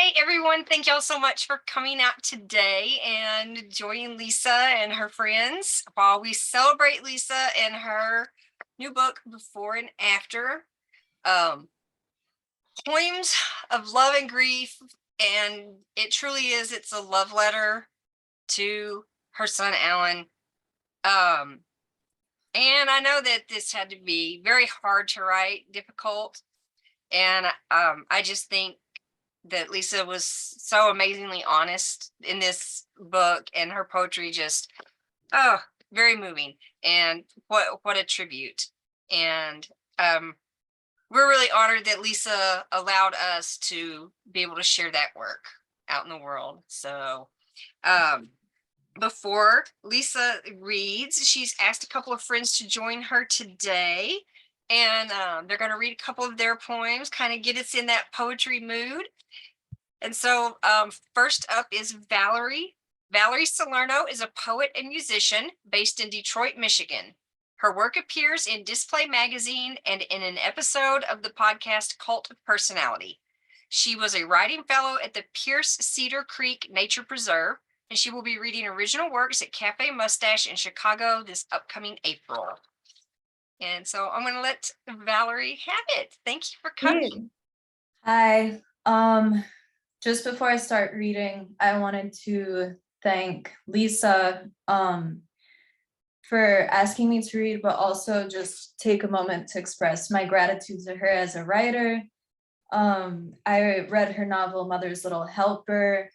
Hi, everyone. Thank y'all so much for coming out today and joining Lisa and her friends while we celebrate Lisa and her new book, Before and After. Um, Poems of Love and Grief. And it truly is, it's a love letter to her son, Alan. And I know that this had to be very hard to write, difficult. And I just think that Lisa was so amazingly honest in this book, and her poetry just very moving. And what a tribute. And we're really honored that Lisa allowed us to be able to share that work out in the world. So before Lisa reads, she's asked a couple of friends to join her today, and they're going to read a couple of their poems, kind of get us in that poetry mood. And so first up is Valerie. Valerie Salerno is a poet and musician based in Detroit, Michigan. Her work appears in Display Magazine and in an episode of the podcast Cult of Personality. She was a writing fellow at the Pierce Cedar Creek Nature Preserve, and she will be reading original works at Cafe Mustache in Chicago this upcoming April. And so I'm going to let Valerie have it. Thank you for coming. Hi. Just before I start reading, I wanted to thank Lisa for asking me to read, but also just take a moment to express my gratitude to her as a writer. I read her novel, Mother's Little Helper,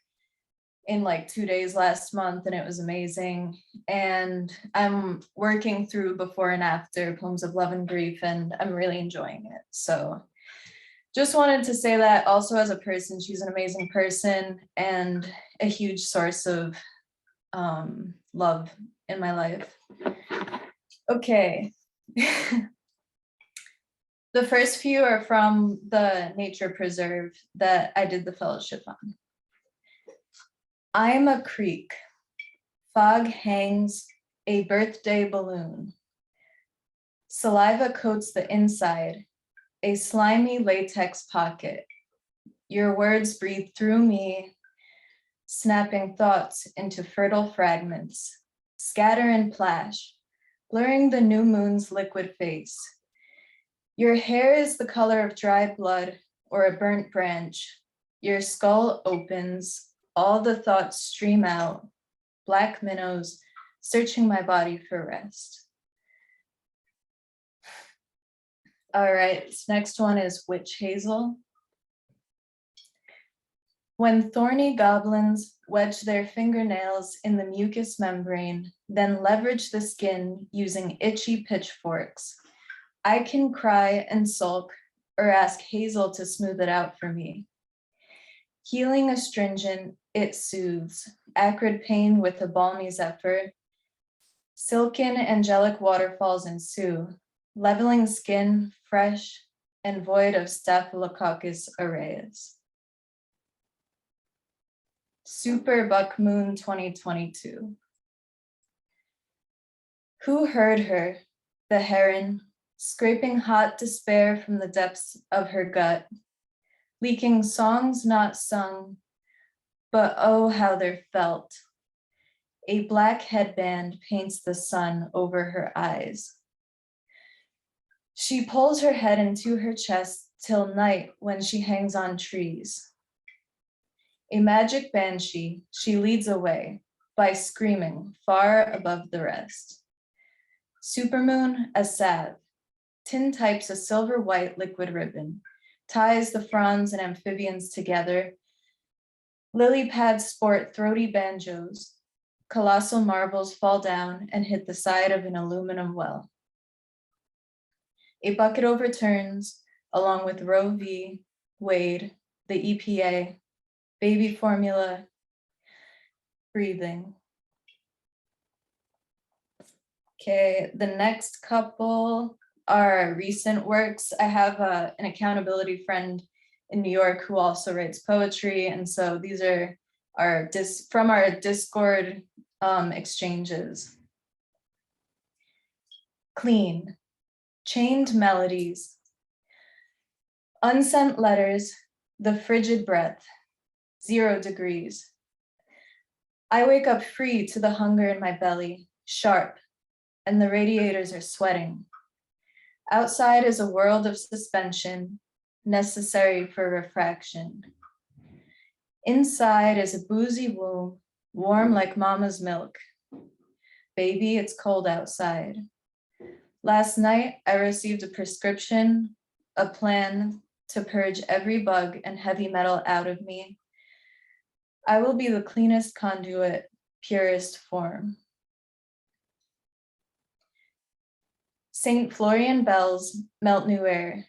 in like 2 days last month, and it was amazing. And I'm working through Before and After, Poems of Love and Grief, and I'm really enjoying it. So just wanted to say that also as a person, she's an amazing person and a huge source of love in my life. Okay. The first few are from the nature preserve that I did the fellowship on. I'm a creek. Fog hangs a birthday balloon. Saliva coats the inside, a slimy latex pocket. Your words breathe through me, snapping thoughts into fertile fragments, scatter and plash, blurring the new moon's liquid face. Your hair is the color of dry blood or a burnt branch. Your skull opens, all the thoughts stream out, black minnows searching my body for rest. All right, this next one is Witch Hazel. When thorny goblins wedge their fingernails in the mucous membrane, then leverage the skin using itchy pitchforks, I can cry and sulk or ask Hazel to smooth it out for me. Healing astringent, it soothes, acrid pain with a balmy zephyr. Silken angelic waterfalls ensue, leveling skin fresh and void of Staphylococcus aureus. Super Buck Moon 2022. Who heard her, the heron, scraping hot despair from the depths of her gut, leaking songs not sung, but oh, how they're felt. A black headband paints the sun over her eyes. She pulls her head into her chest till night when she hangs on trees. A magic banshee, she leads away by screaming far above the rest. Supermoon, a salve, tintypes a silver white liquid ribbon, ties the fronds and amphibians together. Lily pads sport throaty banjos. Colossal marbles fall down and hit the side of an aluminum well. A bucket overturns along with Roe v. Wade, the EPA, baby formula, breathing. Okay, the next couple are recent works. I have an accountability friend in New York who also writes poetry, and so these are from our Discord exchanges. Clean, chained melodies, unsent letters, the frigid breath, 0 degrees. I wake up free to the hunger in my belly, sharp, and the radiators are sweating. Outside is a world of suspension, necessary for refraction. Inside is a boozy womb, warm like mama's milk. Baby, it's cold outside. Last night, I received a prescription, a plan to purge every bug and heavy metal out of me. I will be the cleanest conduit, purest form. St. Florian bells melt new air,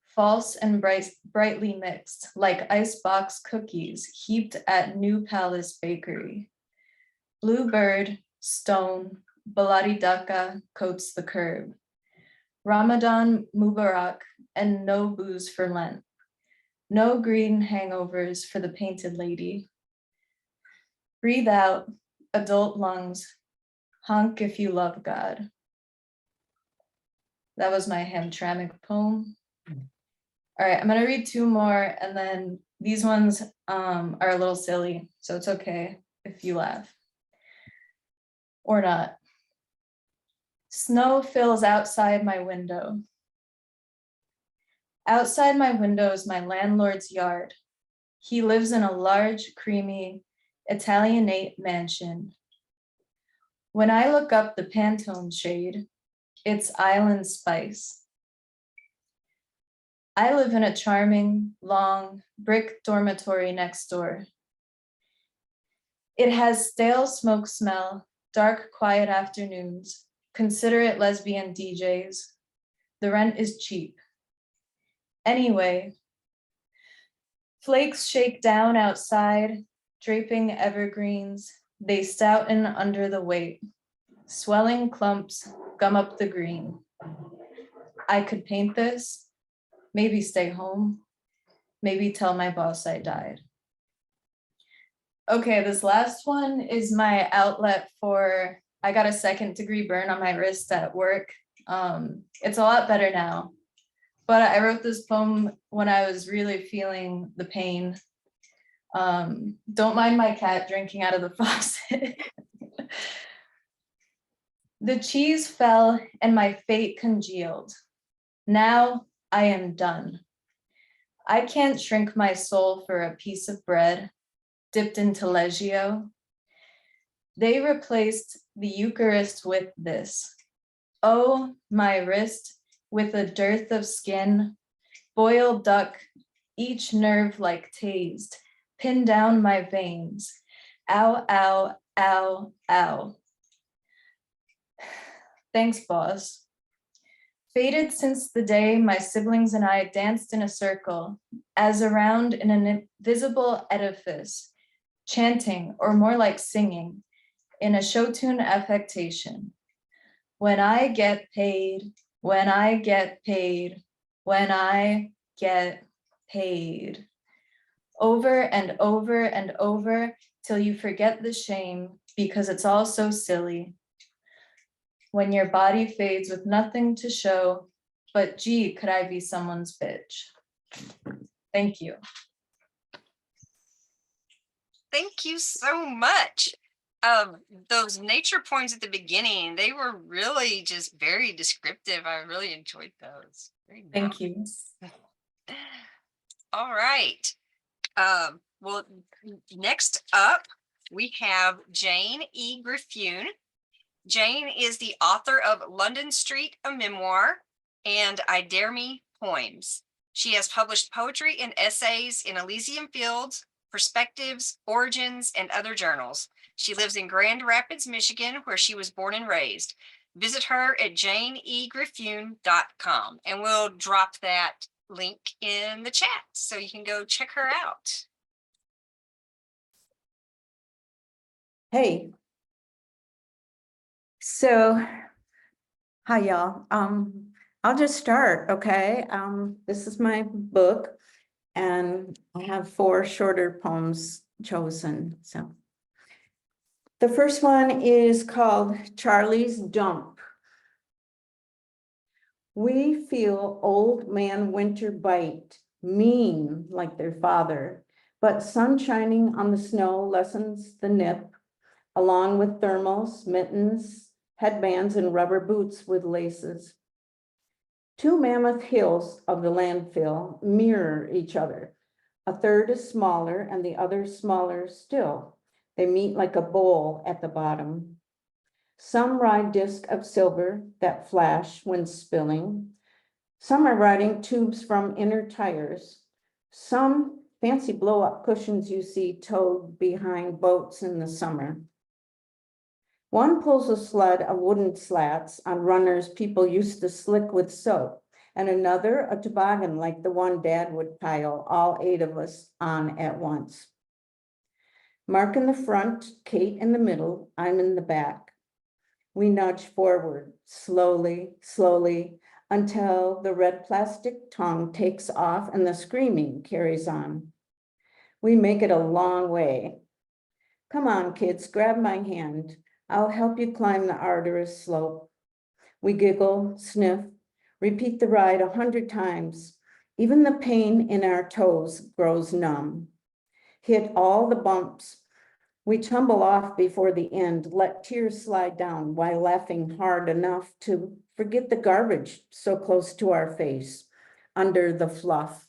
false and brightly mixed, like icebox cookies heaped at New Palace Bakery. Bluebird, stone, Baladidaka coats the curb. Ramadan Mubarak and no booze for Lent. No green hangovers for the painted lady. Breathe out, adult lungs. Honk if you love God. That was my Hamtramck poem. All right, I'm gonna read 2 more, and then these ones are a little silly, so it's okay if you laugh. Or not. Snow fills outside my window. Outside my window is my landlord's yard. He lives in a large, creamy, Italianate mansion. When I look up the Pantone shade, it's island spice. I live in a charming, long, brick dormitory next door. It has stale smoke smell, dark, quiet afternoons, considerate lesbian DJs. The rent is cheap. Anyway, flakes shake down outside, draping evergreens. They stouten under the weight. Swelling clumps gum up the green. I could paint this, maybe stay home, maybe tell my boss I died. Okay, this last one is my outlet for, I got a 2nd-degree burn on my wrist at work. It's a lot better now, but I wrote this poem when I was really feeling the pain. Don't mind my cat drinking out of the faucet. The cheese fell and my fate congealed. Now I am done. I can't shrink my soul for a piece of bread dipped into legio. They replaced the Eucharist with this. Oh, my wrist with a dearth of skin, boiled duck, each nerve like tased, pin down my veins. Ow, ow, ow, ow. Thanks, boss. Faded since the day my siblings and I danced in a circle, as around in an invisible edifice, chanting, or more like singing, in a show tune affectation. When I get paid, when I get paid, when I get paid. Over and over and over till you forget the shame because it's all so silly. When your body fades with nothing to show, but gee, could I be someone's bitch? Thank you. Thank you so much. Those nature poems at the beginning, they were really just very descriptive. I really enjoyed those. Very Thank you. nice. All right. Well, next up, we have Jane E. Griffioen. Jane is the author of London Street, a memoir, and I Dare Me poems. She has published poetry and essays in Elysium Fields, Perspectives, Origins, and other journals. She lives in Grand Rapids, Michigan, where she was born and raised. Visit her at janeegriffioen.com, and we'll drop that link in the chat so you can go check her out. Hey. So, hi y'all. I'll just start, okay? This is my book, and I have 4 shorter poems chosen. So, the first one is called Charlie's Dump. We feel old man winter bite, mean like their father, but sun shining on the snow lessens the nip, along with thermals, mittens, headbands, and rubber boots with laces. Two mammoth hills of the landfill mirror each other. A third is smaller and the other smaller still. They meet like a bowl at the bottom. Some ride discs of silver that flash when spilling. Some are riding tubes from inner tires. Some fancy blow-up cushions you see towed behind boats in the summer. One pulls a sled of wooden slats on runners people used to slick with soap, and another a toboggan like the one Dad would pile all 8 of us on at once. Mark in the front, Kate in the middle, I'm in the back. We nudge forward, slowly, slowly, until the red plastic tongue takes off and the screaming carries on. We make it a long way. Come on, kids, grab my hand. I'll help you climb the arduous slope. We giggle, sniff, repeat the ride 100 times. Even the pain in our toes grows numb. Hit all the bumps. We tumble off before the end, let tears slide down while laughing hard enough to forget the garbage so close to our face, under the fluff.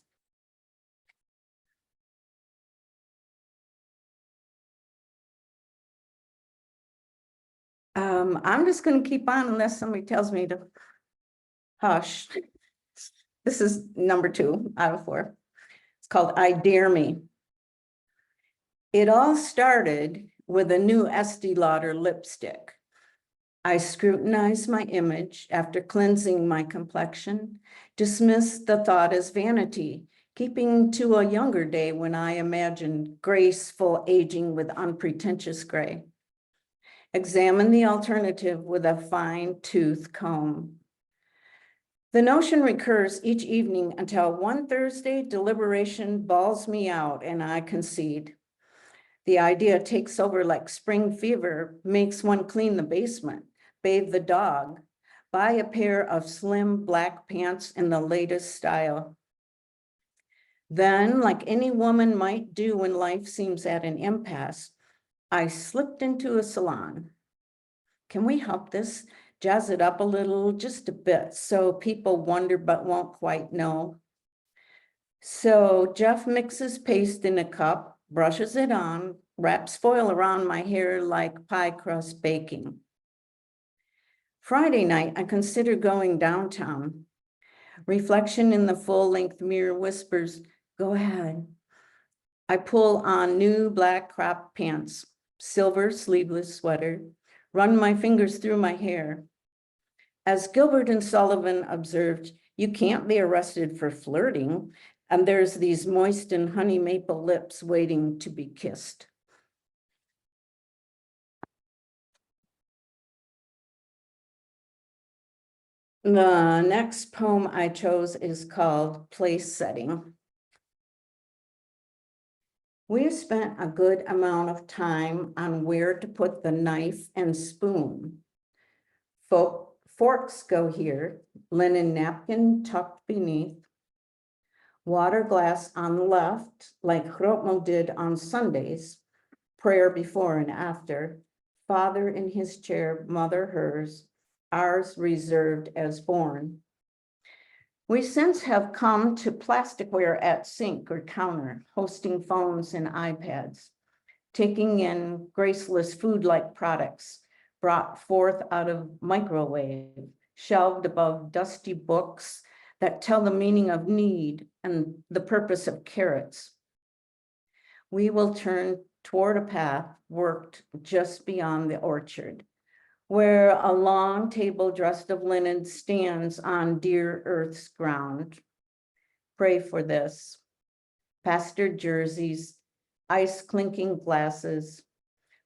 I'm just going to keep on unless somebody tells me to hush. This is number 2 out of 4. It's called I Dare Me. It all started with a new Estee Lauder lipstick. I scrutinized my image after cleansing my complexion, dismissed the thought as vanity, keeping to a younger day when I imagined graceful aging with unpretentious gray. Examine the alternative with a fine-tooth comb. The notion recurs each evening until one Thursday deliberation balls me out and I concede. The idea takes over like spring fever, makes one clean the basement, bathe the dog, buy a pair of slim black pants in the latest style. Then, like any woman might do when life seems at an impasse, I slipped into a salon. Can we help this? Jazz it up a little, just a bit, so people wonder but won't quite know. So Jeff mixes paste in a cup, brushes it on, wraps foil around my hair like pie crust baking. Friday night, I consider going downtown. Reflection in the full-length mirror whispers, go ahead. I pull on new black crop pants, silver sleeveless sweater, run my fingers through my hair. As Gilbert and Sullivan observed, you can't be arrested for flirting, and there's these moist and honey maple lips waiting to be kissed. The next poem I chose is called Place Setting. We have spent a good amount of time on where to put the knife and spoon. Forks go here, linen napkin tucked beneath, water glass on the left, like Rotmo did on Sundays, prayer before and after, father in his chair, mother hers, ours reserved as born. We since have come to plasticware at sink or counter, hosting phones and iPads, taking in graceless food-like products brought forth out of microwave, shelved above dusty books that tell the meaning of need and the purpose of carrots. We will turn toward a path worked just beyond the orchard, where a long table dressed of linen stands on dear earth's ground. Pray for this. Pastured jerseys, ice clinking glasses,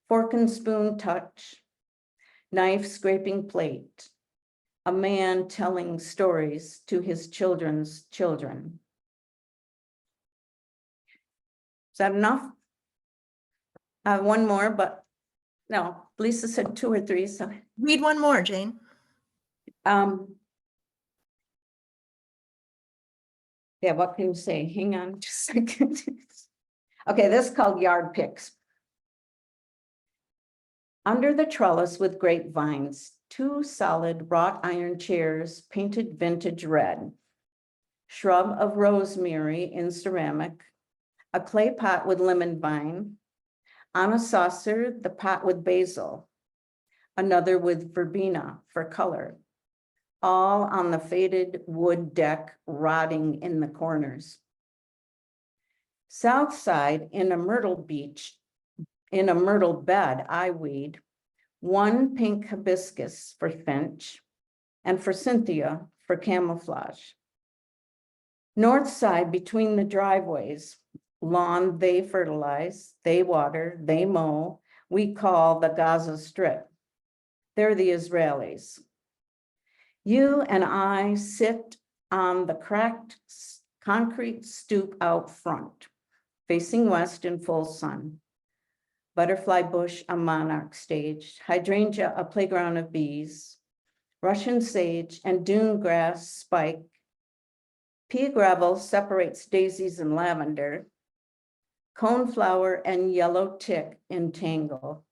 fork and spoon touch, knife scraping plate, a man telling stories to his children's children. Is that enough? I have one more, but no, Lisa said 2 or 3, so. Read one more, Jane. Yeah, what can you say? Hang on just a second. Okay, this is called Yard Picks. Under the trellis with grapevines, 2 solid wrought iron chairs painted vintage red. Shrub of rosemary in ceramic, a clay pot with lemon vine. On a saucer, the pot with basil, another with verbena for color. All on the faded wood deck rotting in the corners. South side in a myrtle bed I weed, 1 pink hibiscus for Finch and for Cynthia for camouflage. North side between the driveways, lawn they fertilize, they water, they mow, we call the Gaza Strip. They're the Israelis. You and I sit on the cracked concrete stoop out front, facing west in full sun. Butterfly bush, a monarch stage, hydrangea, a playground of bees, Russian sage and dune grass spike. Pea gravel separates daisies and lavender. Coneflower and yellow tick entangle.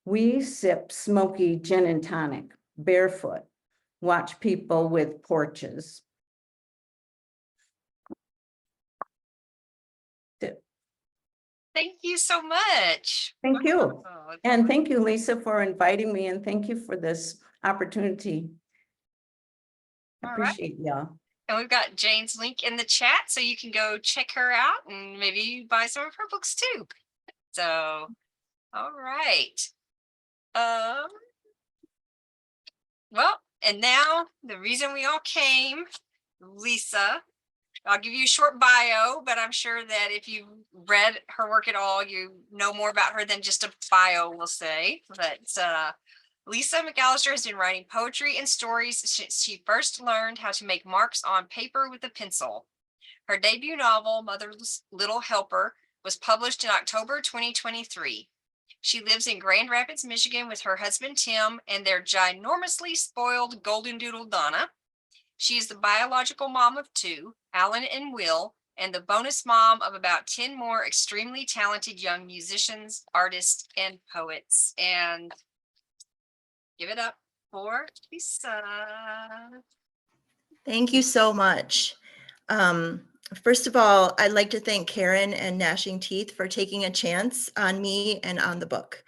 We sip smoky gin and tonic, barefoot, watch people with porches. Thank you so much. Thank you. Wow. And thank you, Lisa, for inviting me, and thank you for this opportunity. All right. Appreciate y'all. And we've got Jane's link in the chat, so you can go check her out and maybe buy some of her books too. So, all right. Well, and now the reason we all came, Lisa. I'll give you a short bio, but I'm sure that if you've read her work at all, you know more about her than just a bio will say. But Lisa McAllister has been writing poetry and stories since she first learned how to make marks on paper with a pencil. Her debut novel, Mother's Little Helper, was published in October 2023. She lives in Grand Rapids, Michigan with her husband, Tim, and their ginormously spoiled golden doodle, Donna. She is the biological mom of 2, Alan and Will, and the bonus mom of about 10 more extremely talented young musicians, artists, and poets. And give it up for Lisa. Thank you so much. First of all, I'd like to thank Karen and Gnashing Teeth for taking a chance on me and on the book.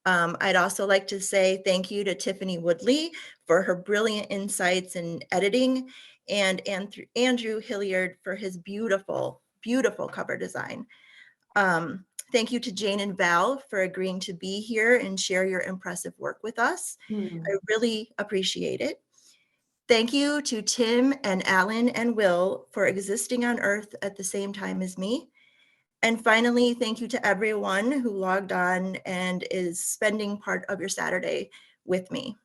I'd also like to say thank you to Tiffany Woodley for her brilliant insights in editing, and Andrew Hilliard for his beautiful, beautiful cover design. Thank you to Jane and Val for agreeing to be here and share your impressive work with us. I really appreciate it. Thank you to Tim and Alan and Will for existing on Earth at the same time as me. And finally, thank you to everyone who logged on and is spending part of your Saturday with me.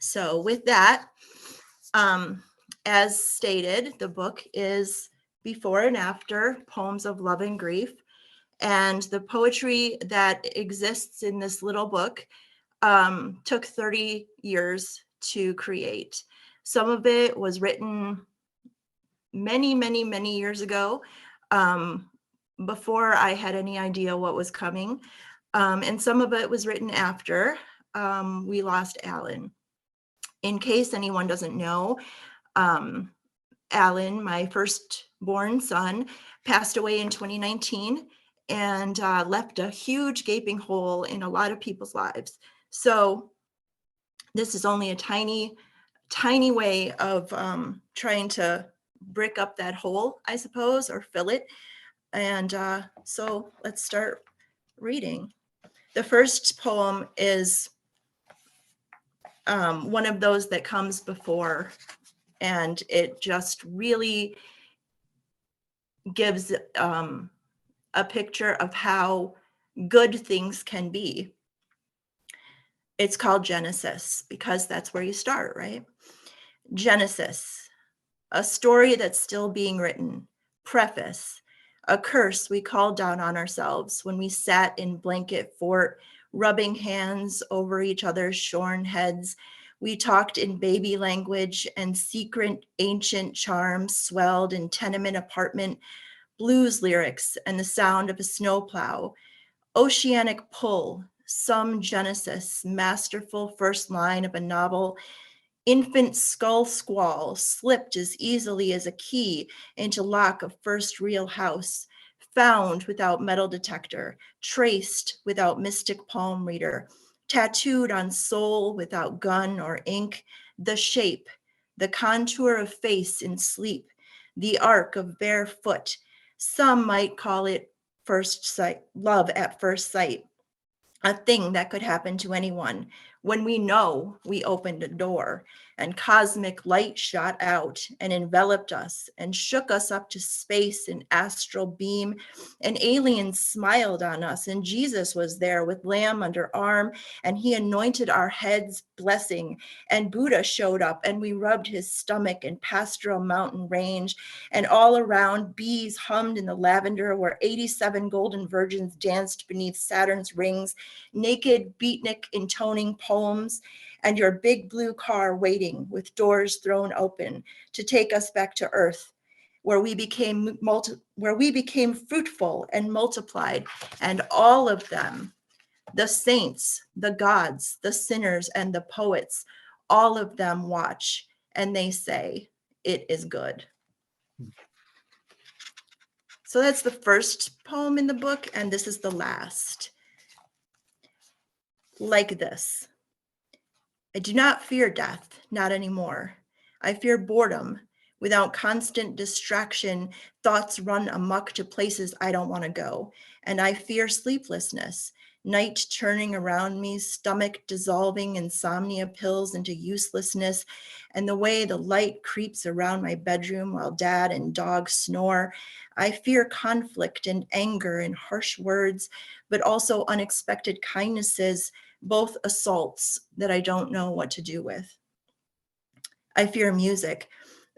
So with that, as stated, the book is Before and After, Poems of Love and Grief. And the poetry that exists in this little book took 30 years to create. Some of it was written many, many, many years ago, before I had any idea what was coming. And some of it was written after we lost Alan. In case anyone doesn't know, Alan, my firstborn son, passed away in 2019 and left a huge gaping hole in a lot of people's lives. So this is only a tiny, tiny way of trying to brick up that hole, I suppose, or fill it. And so let's start reading. The first poem is one of those that comes before, and it just really gives a picture of how good things can be. It's called Genesis because that's where you start, right? Genesis, a story that's still being written. Preface, a curse we called down on ourselves when we sat in blanket fort, rubbing hands over each other's shorn heads. We talked in baby language, and secret ancient charms swelled in tenement apartment blues lyrics and the sound of a snowplow, oceanic pull, some Genesis, masterful first line of a novel, infant skull squall slipped as easily as a key into lock of first real house, found without metal detector, traced without mystic palm reader, tattooed on soul without gun or ink, the shape, the contour of face in sleep, the arc of bare foot. Some might call it first sight, love at first sight, a thing that could happen to anyone. When we know we opened a door and cosmic light shot out and enveloped us and shook us up to space in astral beam, and aliens smiled on us, and Jesus was there with lamb under arm, and he anointed our heads blessing, and Buddha showed up and we rubbed his stomach in pastoral mountain range, and all around bees hummed in the lavender where 87 golden virgins danced beneath Saturn's rings, naked beatnik intoning poems, and your big blue car waiting with doors thrown open to take us back to earth, where we became fruitful and multiplied, and all of them, the saints, the gods, the sinners, and the poets, all of them watch and they say, it is good. So that's the first poem in the book, and this is the last. Like this. I do not fear death, not anymore. I fear boredom. Without constant distraction, thoughts run amok to places I don't want to go. And I fear sleeplessness, night churning around me, stomach dissolving insomnia pills into uselessness, and the way the light creeps around my bedroom while dad and dog snore. I fear conflict and anger and harsh words, but also unexpected kindnesses, both assaults that I don't know what to do with. I fear music.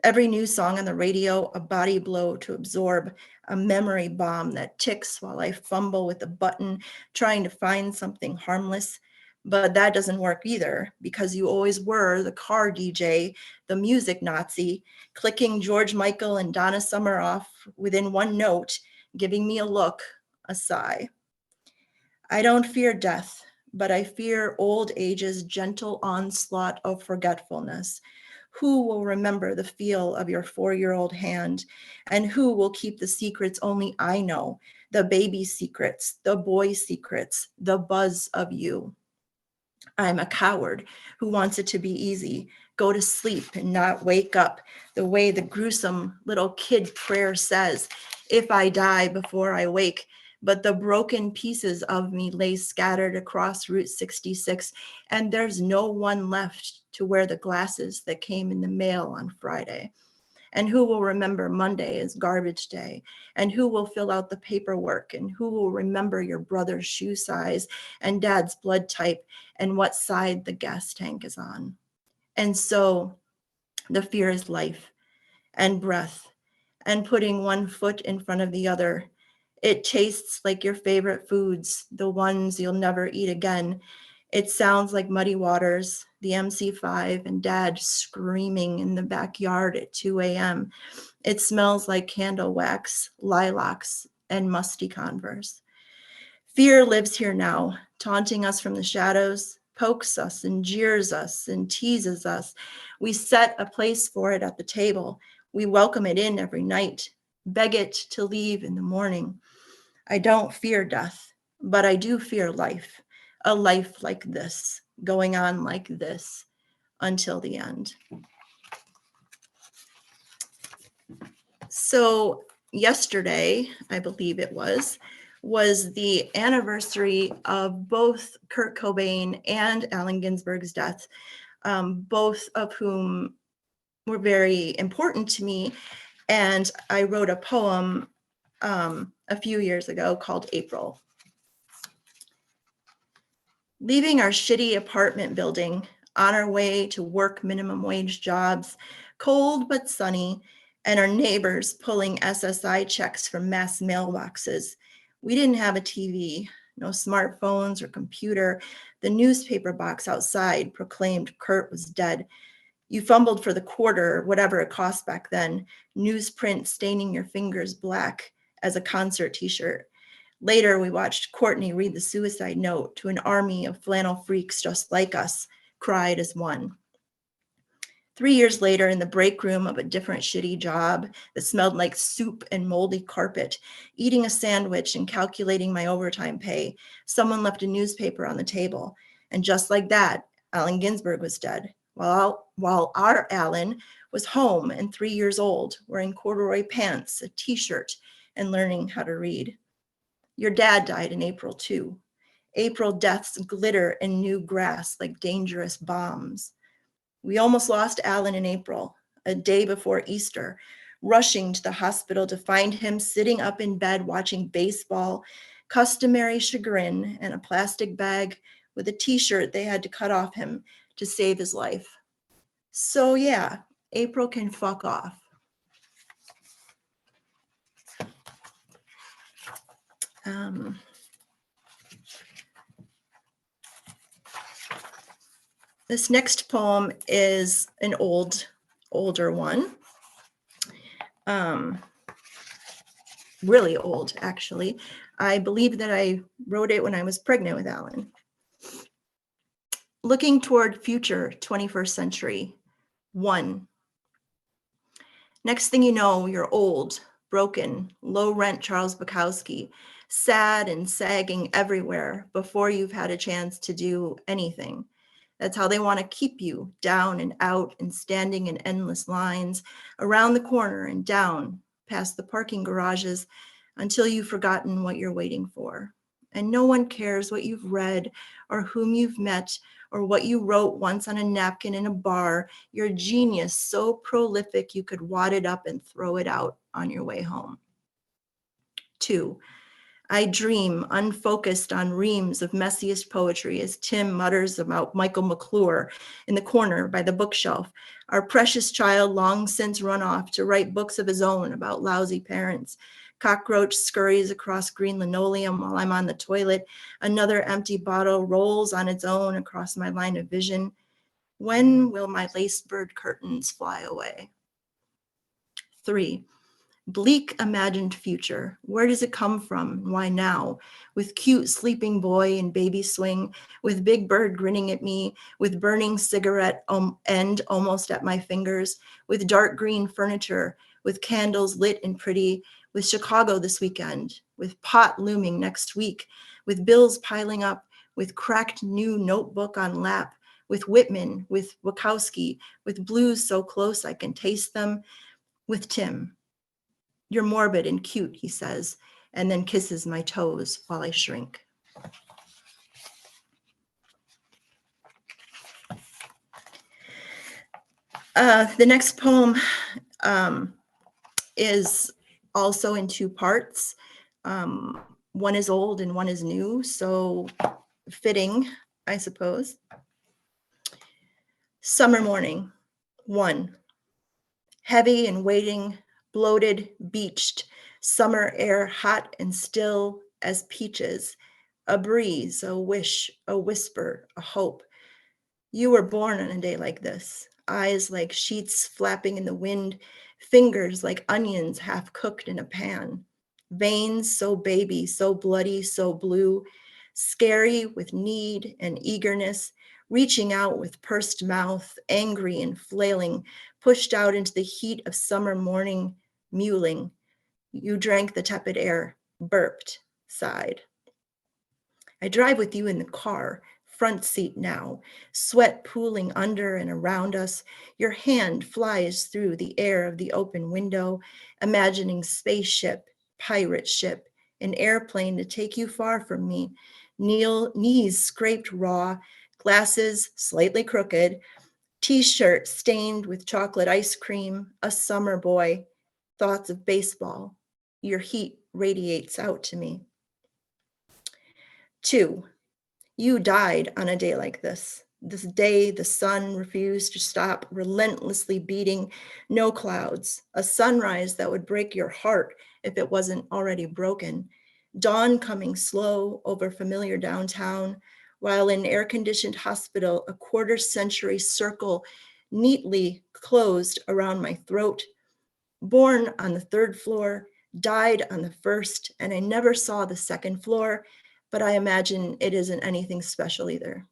Every new song on the radio, a body blow to absorb, a memory bomb that ticks while I fumble with the button, trying to find something harmless. But that doesn't work either, because you always were the car DJ, the music Nazi, clicking George Michael and Donna Summer off within one note, giving me a look, a sigh. I don't fear death, but I fear old age's gentle onslaught of forgetfulness. Who will remember the feel of your 4-year-old hand? And who will keep the secrets only I know, the baby secrets, the boy secrets, the buzz of you? I'm a coward who wants it to be easy, go to sleep and not wake up, the way the gruesome little kid prayer says, if I die before I wake. But the broken pieces of me lay scattered across Route 66, and there's no one left to wear the glasses that came in the mail on Friday. And who will remember Monday as garbage day? And who will fill out the paperwork? And who will remember your brother's shoe size and dad's blood type and what side the gas tank is on? And so the fear is life and breath and putting one foot in front of the other. It tastes like your favorite foods, the ones you'll never eat again. It sounds like Muddy Waters, the MC5, and dad screaming in the backyard at 2 a.m. It smells like candle wax, lilacs, and musty Converse. Fear lives here now, taunting us from the shadows, pokes us and jeers us and teases us. We set a place for it at the table. We welcome it in every night, beg it to leave in the morning. I don't fear death, but I do fear life, a life like this, going on like this until the end. So yesterday, I believe it was the anniversary of both Kurt Cobain and Allen Ginsberg's death, both of whom were very important to me. And I wrote a poem a few years ago called April. Leaving our shitty apartment building on our way to work minimum wage jobs, cold but sunny, and our neighbors pulling SSI checks from mass mailboxes. We didn't have a TV, no smartphones or computer. The newspaper box outside proclaimed Kurt was dead. You fumbled for the quarter, whatever it cost back then, newsprint staining your fingers black, as a concert t-shirt. Later, we watched Courtney read the suicide note to an army of flannel freaks just like us, cried as one. 3 years later, in the break room of a different shitty job that smelled like soup and moldy carpet, eating a sandwich and calculating my overtime pay, someone left a newspaper on the table. And just like that, Allen Ginsberg was dead, while our Allen was home and 3 years old, wearing corduroy pants, a t-shirt, and learning how to read. Your dad died in April, too. April deaths glitter in new grass like dangerous bombs. We almost lost Alan in April, a day before Easter, rushing to the hospital to find him sitting up in bed watching baseball, customary chagrin, and a plastic bag with a t-shirt they had to cut off him to save his life. So yeah, April can fuck off. This next poem is an older one. Really old, actually. I believe that I wrote it when I was pregnant with Alan. Looking toward future 21st century, 1. Next thing you know, you're old, broken, low rent Charles Bukowski, sad and sagging everywhere before you've had a chance to do anything. That's how they want to keep you, down and out and standing in endless lines, around the corner and down, past the parking garages, until you've forgotten what you're waiting for. And no one cares what you've read or whom you've met or what you wrote once on a napkin in a bar. You're a genius so prolific you could wad it up and throw it out on your way home. 2. I dream, unfocused on reams of messiest poetry as Tim mutters about Michael McClure in the corner by the bookshelf, our precious child long since run off to write books of his own about lousy parents. Cockroach scurries across green linoleum while I'm on the toilet. Another empty bottle rolls on its own across my line of vision. When will my lace bird curtains fly away? 3. Bleak imagined future. Where does it come from? Why now? With cute sleeping boy in baby swing, with big bird grinning at me, with burning cigarette end almost at my fingers, with dark green furniture, with candles lit and pretty, with Chicago this weekend, with pot looming next week, with bills piling up, with cracked new notebook on lap, with Whitman, with Wachowski, with blues so close I can taste them, with Tim. You're morbid and cute, he says, and then kisses my toes while I shrink. The next poem is also in 2 parts. One is old and one is new, so fitting, I suppose. Summer morning, 1. Heavy and waiting, bloated, beached, summer air hot and still as peaches, a breeze, a wish, a whisper, a hope. You were born on a day like this, eyes like sheets flapping in the wind, fingers like onions half cooked in a pan, veins so baby, so bloody, so blue, scary with need and eagerness, reaching out with pursed mouth, angry and flailing, pushed out into the heat of summer morning, mewling. You drank the tepid air, burped, sighed. I drive with you in the car, front seat now, sweat pooling under and around us. Your hand flies through the air of the open window, imagining spaceship, pirate ship, an airplane to take you far from me. Knees scraped raw, glasses slightly crooked, t-shirt stained with chocolate ice cream, a summer boy, thoughts of baseball. Your heat radiates out to me. 2. You died on a day like this. This day the sun refused to stop, relentlessly beating, no clouds, a sunrise that would break your heart if it wasn't already broken. Dawn coming slow over familiar downtown, while in air-conditioned hospital, a quarter-century circle neatly closed around my throat. Born on the 3rd floor, died on the first, and I never saw the second floor, but I imagine it isn't anything special either.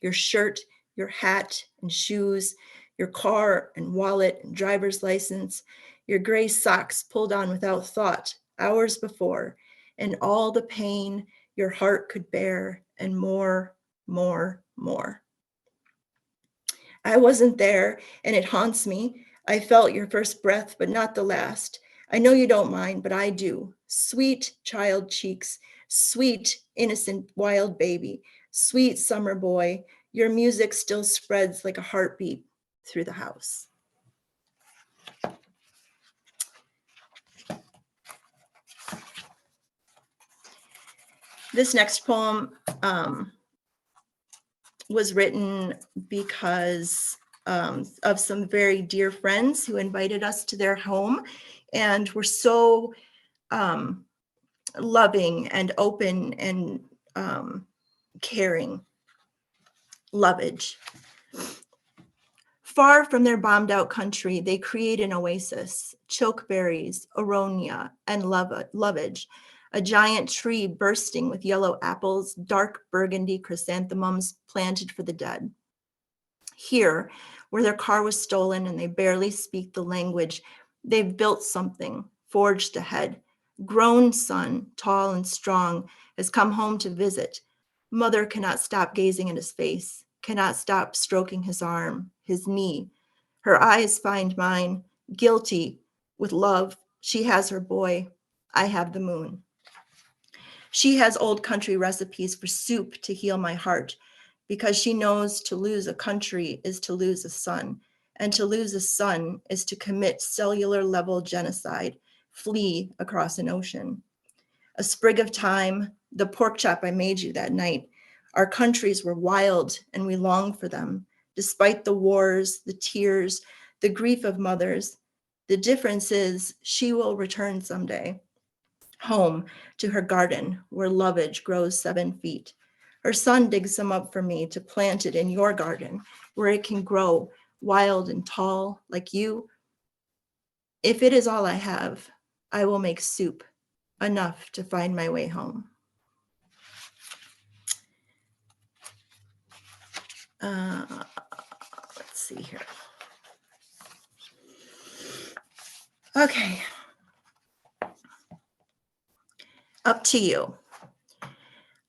Your shirt, your hat and shoes, your car and wallet and driver's license, your gray socks pulled on without thought hours before, and all the pain your heart could bear, and more, more, more. I wasn't there, and it haunts me. I felt your first breath, but not the last. I know you don't mind, but I do. Sweet child cheeks, sweet, innocent, wild baby, sweet summer boy. Your music still spreads like a heartbeat through the house. This next poem was written because of some very dear friends who invited us to their home and were so loving and open and caring. Lovage. Far from their bombed out country, they create an oasis, chokeberries, aronia, and lovage, a giant tree bursting with yellow apples, dark burgundy chrysanthemums planted for the dead. Here, where their car was stolen and they barely speak the language, they've built something, forged ahead. Grown son, tall and strong, has come home to visit. Mother cannot stop gazing at his face, cannot stop stroking his arm, his knee. Her eyes find mine, guilty with love. She has her boy. I have the moon. She has old country recipes for soup to heal my heart, because she knows to lose a country is to lose a son, and to lose a son is to commit cellular level genocide, flee across an ocean. A sprig of thyme, the pork chop I made you that night. Our countries were wild and we longed for them, despite the wars, the tears, the grief of mothers. The difference is she will return someday, home to her garden where lovage grows 7 feet. Her son digs some up for me to plant it in your garden where it can grow wild and tall like you. If it is all I have, I will make soup, enough to find my way home. Let's see here. Okay. Up to you.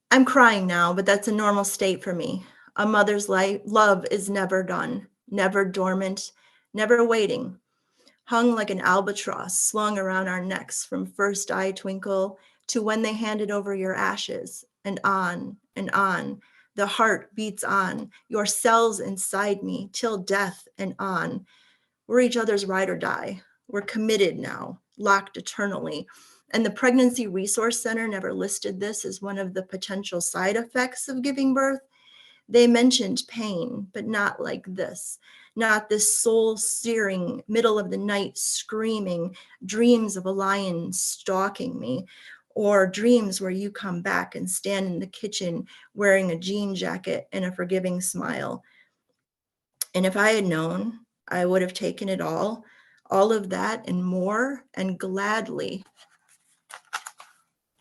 I'm crying now, but that's a normal state for me. A mother's love is never done, never dormant, never waiting. Hung like an albatross slung around our necks from first eye twinkle to when they handed over your ashes, and on and on. The heart beats on, your cells inside me, till death and on. We're each other's ride or die. We're committed now, locked eternally. And the Pregnancy Resource Center never listed this as one of the potential side effects of giving birth. They mentioned pain, but not like this. Not this soul-searing, middle of the night screaming, dreams of a lion stalking me, or dreams where you come back and stand in the kitchen wearing a jean jacket and a forgiving smile. And if I had known, I would have taken it all of that and more, and gladly.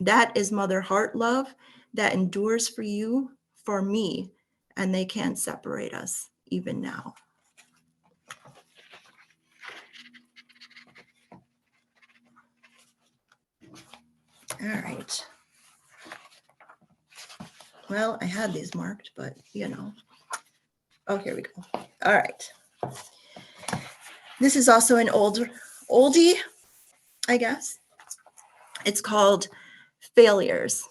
That is mother heart love that endures for you, for me, and they can't separate us even now. All right. Well, I had these marked, but you know. Oh, here we go. All right. This is also an oldie, I guess. It's called Failures.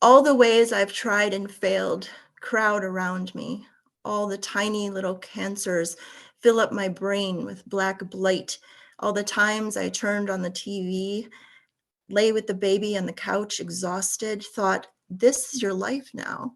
All the ways I've tried and failed crowd around me. All the tiny little cancers fill up my brain with black blight. All the times I turned on the TV, lay with the baby on the couch, exhausted, thought, this is your life now.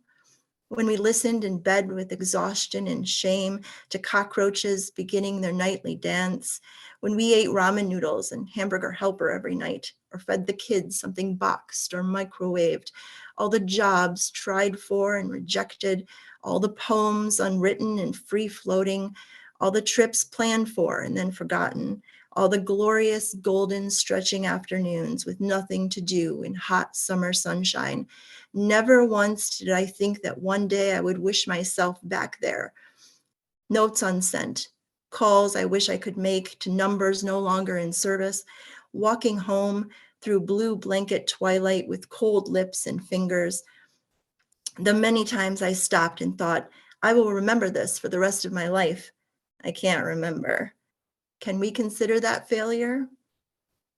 When we listened in bed with exhaustion and shame to cockroaches beginning their nightly dance, when we ate ramen noodles and hamburger helper every night, or fed the kids something boxed or microwaved, all the jobs tried for and rejected, all the poems unwritten and free floating, all the trips planned for and then forgotten, all the glorious golden stretching afternoons with nothing to do in hot summer sunshine. Never once did I think that one day I would wish myself back there. Notes unsent, calls I wish I could make to numbers no longer in service, walking home through blue blanket twilight with cold lips and fingers. The many times I stopped and thought, I will remember this for the rest of my life. I can't remember. Can we consider that failure?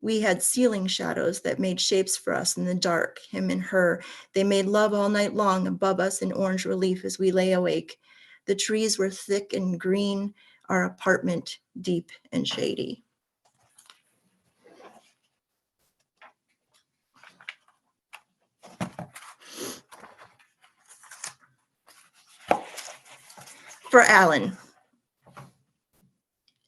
We had ceiling shadows that made shapes for us in the dark, him and her. They made love all night long above us in orange relief as we lay awake. The trees were thick and green, our apartment deep and shady. For Alan,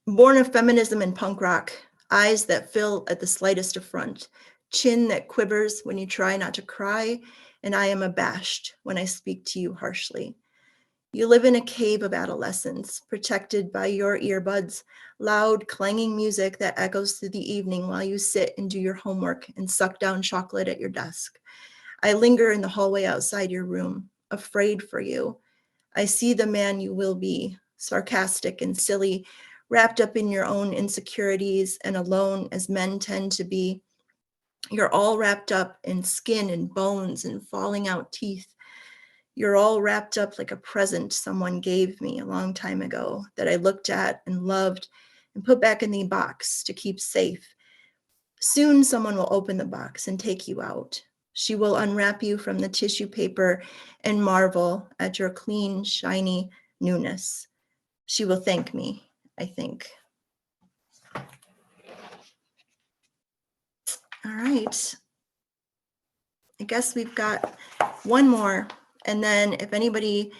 born of feminism and punk rock, eyes that fill at the slightest affront, chin that quivers when you try not to cry, and I am abashed when I speak to you harshly. You live in a cave of adolescence, protected by your earbuds, loud, clanging music that echoes through the evening while you sit and do your homework and suck down chocolate at your desk. I linger in the hallway outside your room, afraid for you. I see the man you will be, sarcastic and silly, wrapped up in your own insecurities and alone as men tend to be. You're all wrapped up in skin and bones and falling out teeth. You're all wrapped up like a present someone gave me a long time ago that I looked at and loved and put back in the box to keep safe. Soon someone will open the box and take you out. She will unwrap you from the tissue paper and marvel at your clean, shiny newness. She will thank me, I think. All right. I guess we've got one more. And then if anybody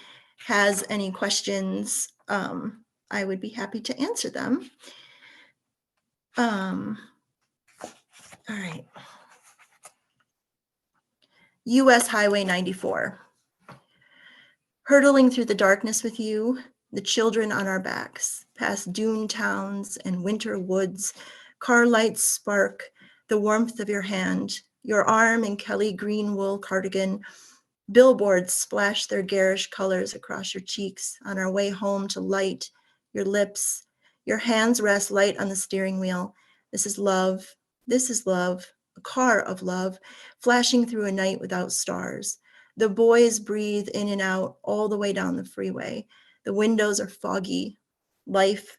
has any questions, I would be happy to answer them. All right. US Highway 94. Hurtling through the darkness with you, the children on our backs, past dune towns and winter woods, car lights spark, the warmth of your hand, your arm in Kelly green wool cardigan. Billboards splash their garish colors across your cheeks on our way home to light, your lips. Your hands rest light on the steering wheel. This is love. This is love. A car of love, flashing through a night without stars. The boys breathe in and out all the way down the freeway. The windows are foggy. Life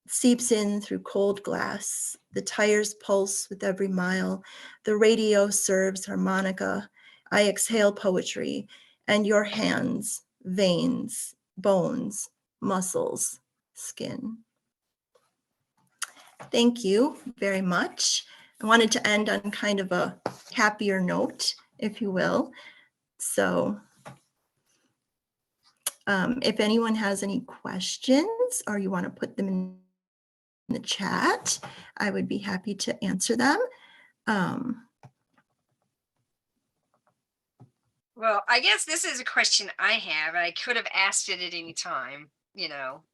seeps in through cold glass. The tires pulse with every mile. The radio serves harmonica. I exhale poetry, and your hands, veins, bones, muscles, skin. Thank you very much. I wanted to end on kind of a happier note, if you will. So if anyone has any questions or you want to put them in the chat, I would be happy to answer them. Well, I guess this is a question I have. I could have asked it at any time,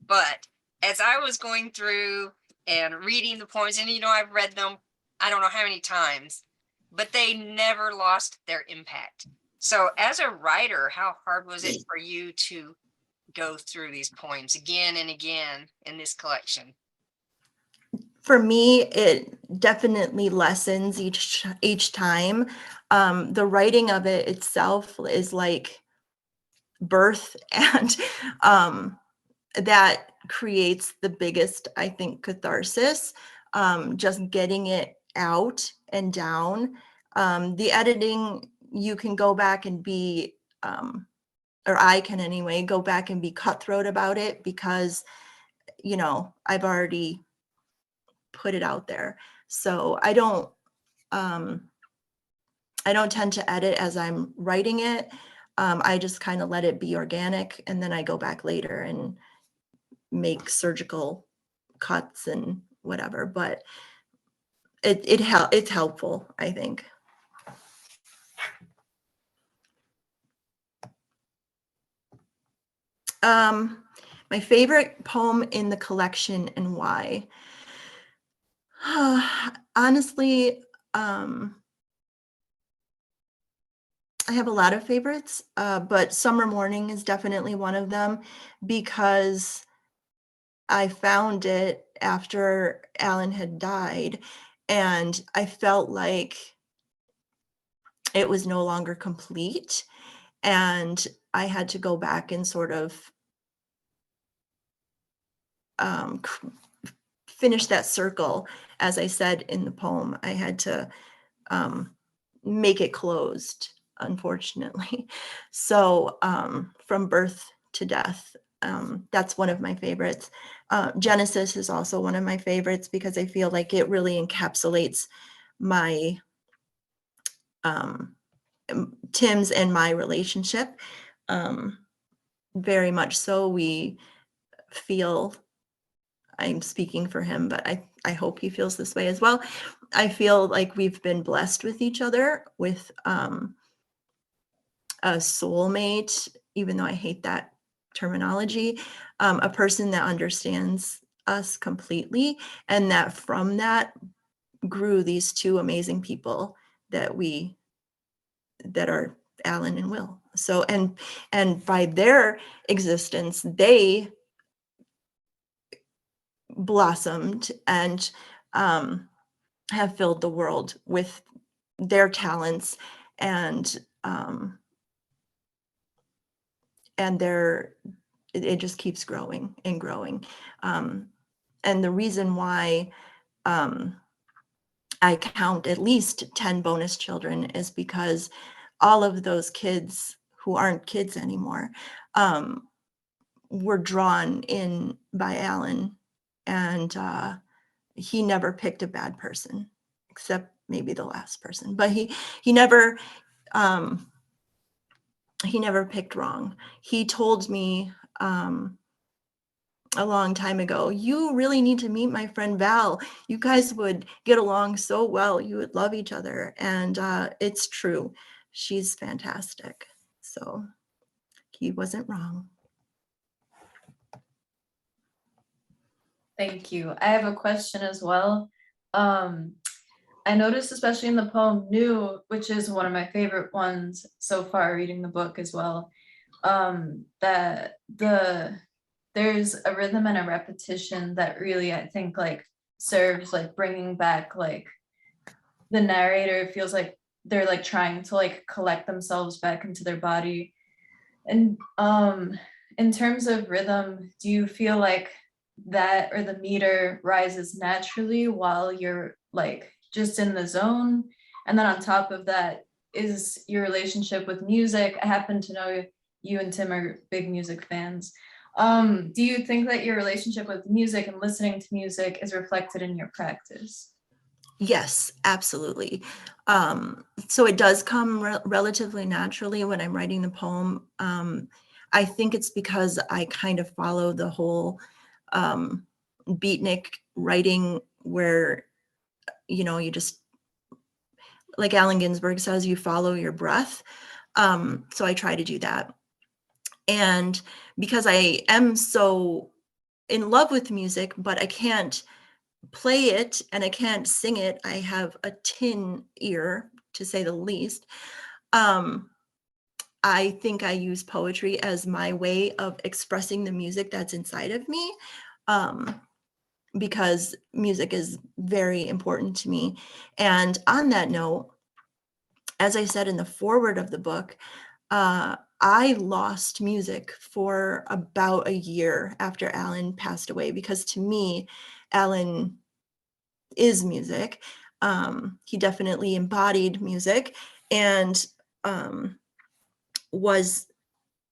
but as I was going through and reading the poems, and I've read them, I don't know how many times, but they never lost their impact. So as a writer, how hard was it for you to go through these poems again and again in this collection? For me, it definitely lessens each time. The writing of it itself is like birth, and that creates the biggest, I think, catharsis. Just getting it out and down. The editing, you can go back and be, or I can anyway, go back and be cutthroat about it because, I've already put it out there. So I don't tend to edit as I'm writing it. I just kind of let it be organic, and then I go back later and make surgical cuts and whatever. But it's helpful, I think. My favorite poem in the collection and why. Honestly, I have a lot of favorites, but Summer Morning is definitely one of them because I found it after Alan had died, and I felt like it was no longer complete, and I had to go back and sort of finish that circle. As I said in the poem, I had to make it closed, unfortunately. So from birth to death, that's one of my favorites. Genesis is also one of my favorites because I feel like it really encapsulates my Tim's and my relationship. Very much so. We feel, I'm speaking for him, but I hope he feels this way as well. I feel like we've been blessed with each other, with a soulmate, even though I hate that terminology, a person that understands us completely, and that from that grew these two amazing people that are Alan and Will. So, and by their existence, they blossomed and have filled the world with their talents and it just keeps growing and growing. And the reason why I count at least 10 bonus children is because all of those kids who aren't kids anymore were drawn in by Alan, and he never picked a bad person, except maybe the last person, but he never picked wrong. He told me a long time ago, you really need to meet my friend Val. You guys would get along so well. You would love each other. And it's true. She's fantastic. So he wasn't wrong. Thank you. I have a question as well. I noticed, especially in the poem New, which is one of my favorite ones so far, reading the book as well, that there's a rhythm and a repetition that really, I think, like serves like bringing back, like the narrator feels like they're like trying to like collect themselves back into their body. And in terms of rhythm, do you feel like that or the meter rises naturally while you're like just in the zone? And then on top of that is your relationship with music. I happen to know you and Tim are big music fans. Do you think that your relationship with music and listening to music is reflected in your practice? Yes, absolutely. So it does come relatively naturally when I'm writing the poem. I think it's because I kind of follow the whole beatnik writing where, you just, like Allen Ginsberg says, you follow your breath. So I try to do that. And because I am so in love with music, but I can't play it and I can't sing it, I have a tin ear, to say the least. I think I use poetry as my way of expressing the music that's inside of me, because music is very important to me. And on that note, as I said in the foreword of the book, I lost music for about a year after Alan passed away, because to me, Alan is music. He definitely embodied music and was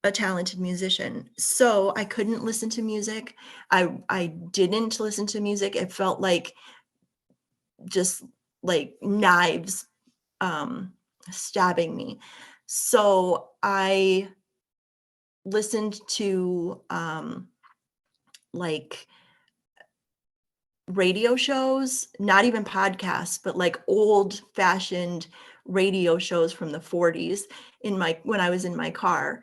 a talented musician. So I couldn't listen to music. I didn't listen to music. It felt like just like knives stabbing me. So I listened to like radio shows, not even podcasts, but like old fashioned radio shows from the 40s when I was in my car,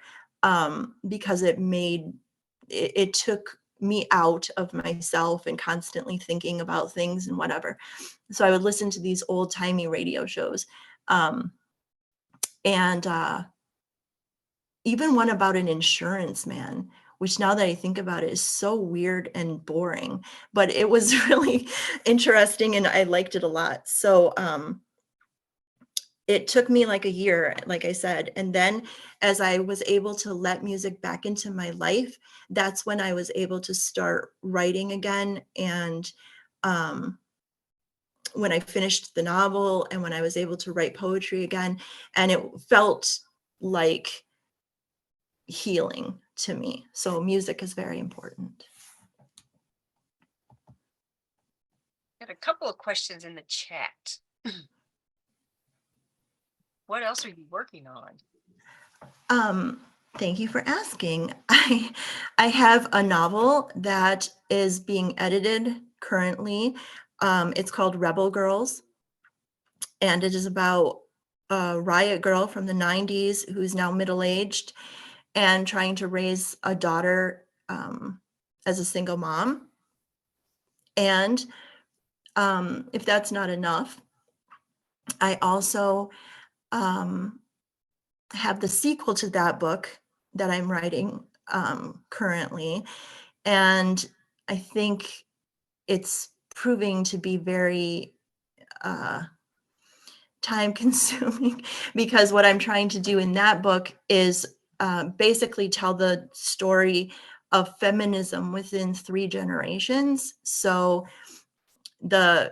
because it took me out of myself and constantly thinking about things and whatever. So I would listen to these old timey radio shows. And even one about an insurance man, which now that I think about it is so weird and boring, but it was really interesting and I liked it a lot. So it took me like a year, like I said. And then as I was able to let music back into my life, that's when I was able to start writing again. And when I finished the novel and when I was able to write poetry again, and it felt like healing to me. So music is very important. Got a couple of questions in the chat. What else are you working on? Thank you for asking. I have a novel that is being edited currently. It's called Rebel Girls, and it is about a riot girl from the 90s who's now middle-aged and trying to raise a daughter as a single mom. And if that's not enough, I also have the sequel to that book that I'm writing currently. And I think it's proving to be very time consuming because what I'm trying to do in that book is basically tell the story of feminism within 3 generations. So I'm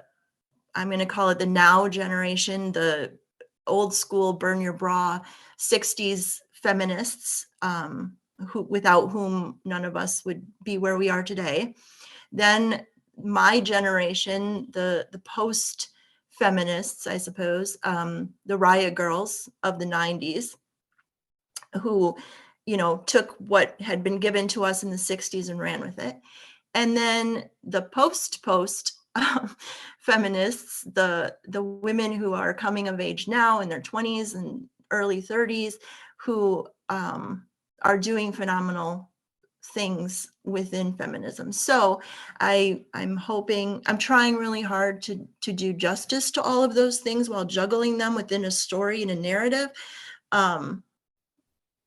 going to call it the now generation, the old school burn your bra 60s feminists without whom none of us would be where we are today. Then my generation, the post feminists, I suppose, the riot girls of the 90s who, took what had been given to us in the 60s and ran with it. And then the post feminists, the women who are coming of age now in their 20s and early 30s, who are doing phenomenal things within feminism. So I'm trying really hard to do justice to all of those things while juggling them within a story and a narrative.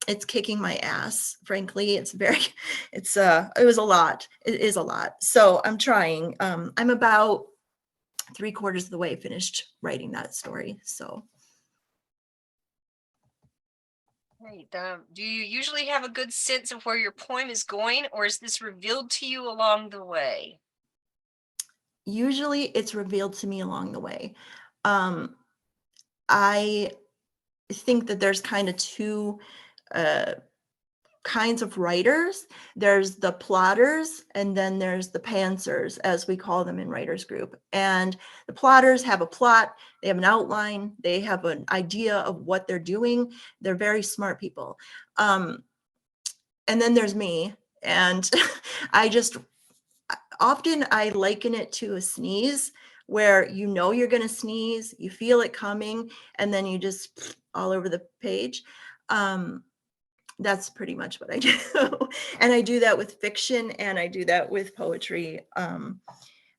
It's kicking my ass, frankly. It was a lot. It is a lot. So I'm trying. I'm about 3/4 of the way finished writing that story. So. Great. Do you usually have a good sense of where your poem is going, or is this revealed to you along the way? Usually it's revealed to me along the way. I think that there's kind of 2 kinds of writers. There's the plotters, and then there's the pantsers, as we call them in writers group. And the plotters have a plot, they have an outline, they have an idea of what they're doing. They're very smart people. And then there's me, and often I liken it to a sneeze, where you're going to sneeze, you feel it coming, and then you just all over the page. That's pretty much what I do. And I do that with fiction and I do that with poetry.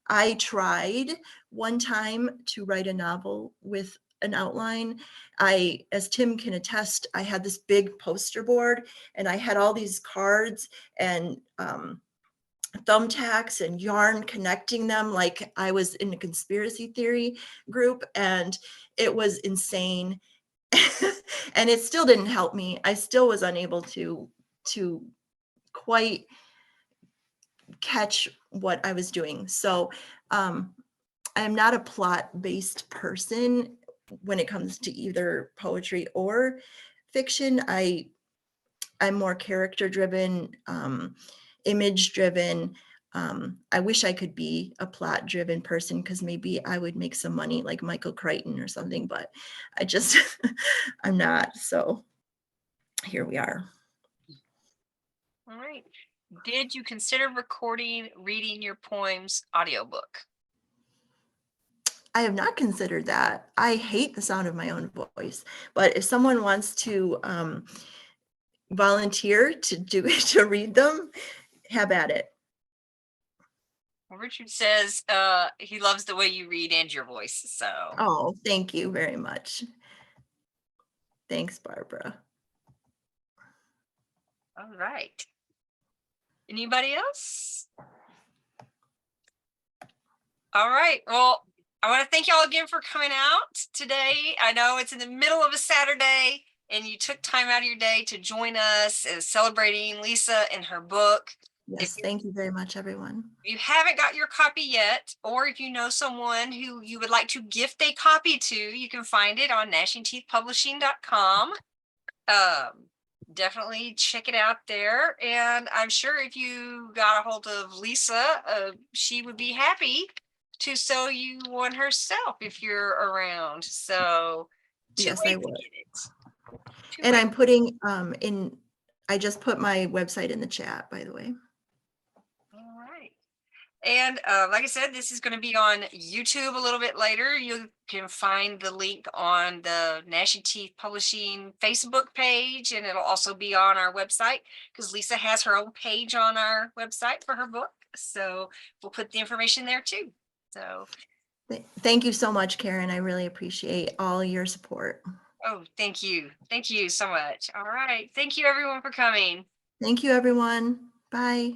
I tried one time to write a novel with an outline. As Tim can attest, I had this big poster board and I had all these cards and thumbtacks and yarn connecting them like I was in a conspiracy theory group, and it was insane. And it still didn't help me. I still was unable to quite catch what I was doing. So I'm not a plot-based person when it comes to either poetry or fiction. I'm more character-driven, image-driven. I wish I could be a plot-driven person because maybe I would make some money like Michael Crichton or something, but I just, I'm not. So here we are. All right. Did you consider reading your poems audiobook? I have not considered that. I hate the sound of my own voice, but if someone wants to volunteer to read them, have at it. Well, Richard says he loves the way you read and your voice. So, Oh, thank you very much. Thanks, Barbara. all right. Anybody else? All right. Well, I want to thank y'all again for coming out today. I know it's in the middle of a Saturday and you took time out of your day to join us as celebrating Lisa and her book. Yes, thank you very much, everyone. If you haven't got your copy yet, or if you know someone who you would like to gift a copy to, you can find it on gnashingteethpublishing.com. Definitely check it out there. And I'm sure if you got a hold of Lisa, she would be happy to sew you one herself if you're around. So two Yes, ways I to would. get it. Two And ways. I'm putting I just put my website in the chat, by the way. All right. And like I said, this is going to be on YouTube a little bit later. You can find the link on the Gnashing Teeth Publishing Facebook page, and it'll also be on our website because Lisa has her own page on our website for her book. So we'll put the information there too. So, Thank you so much, Karen. I really appreciate all your support. oh, thank you. Thank you so much. All right. Thank you everyone for coming. Thank you, everyone. Bye.